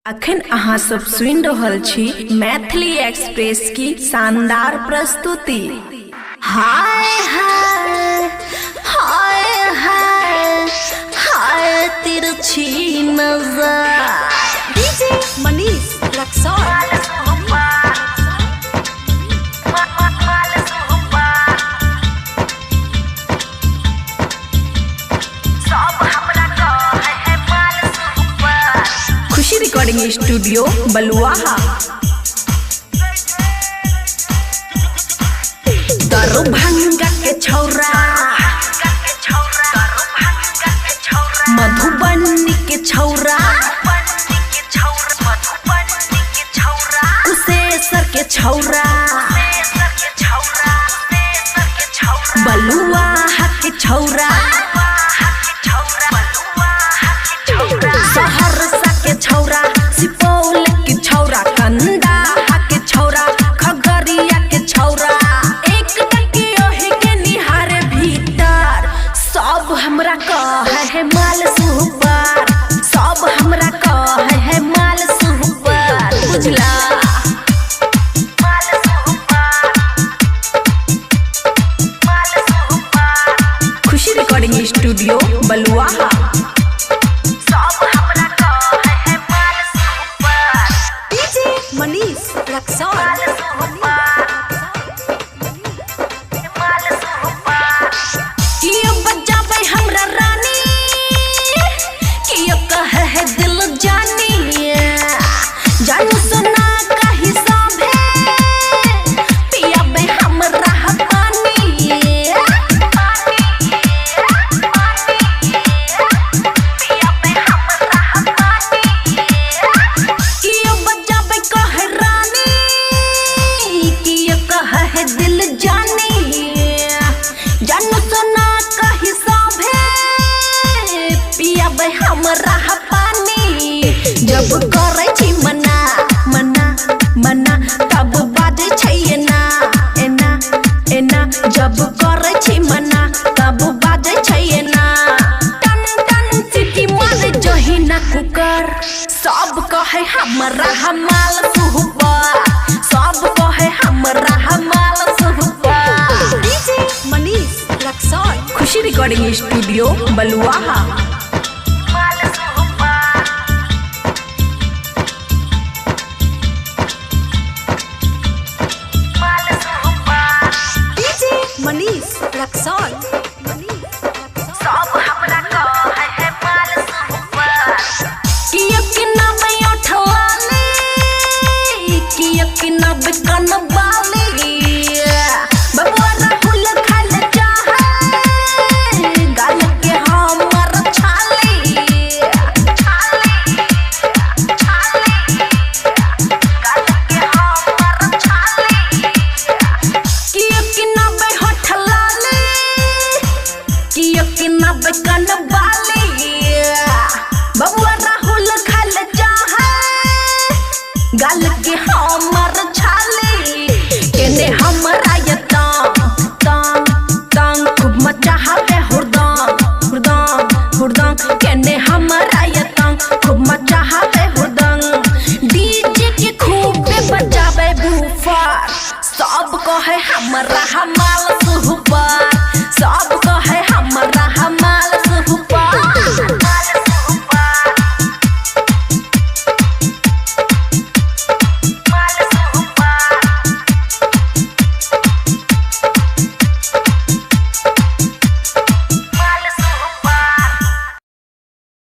अखन अहाँ सब सुन रहल छी मैथिली एक्सप्रेस की शानदार प्रस्तुति। हाय हाय हाय हाय हाय तिरछी नजर। डीजे मनीष रक्सौल। खुशी रिकॉर्डिंग स्टूडियो बलुआहा। दरभंगा के छौरा, मधुबनी के छौरा, कुशेश्वर के छौरा, बलुआहा के छौरा, सहरसा के छौरा, सुपौल के छौरा, कंदाहा के छौरा, खगड़िया के छौरा, एक टके ओहे के निहारे भीतर। सब हमरा कहे है माल सुपर, सब हमरा कहे है माल सुपर, बुझला। खुशी रिकॉर्डिंग स्टूडियो बलुआहा। मनीष रक्सौल। कियो बजाबै हमरा रानी, कियो कहे है दिल जानी, जानू सुना कही सभे पियाबै हमरा पानी। कियो बजाबै कहे रानी, कियो कहे है दिल जानी, जानू सुना कही सभे पियाबै हमरा पानी। जब करै छी मना मना मना तब बाजै छै एना एना एना, जब करै छी मना तब बाजै छै एना। टन टन सिटी मारे जहिना कुकर, सब कहे हमरा हमाल सुपर, सब कहे हमरा हमाल सुपर। डीजे मनीष रक्सौल। खुशी रिकॉर्डिंग स्टूडियो बलुआहा।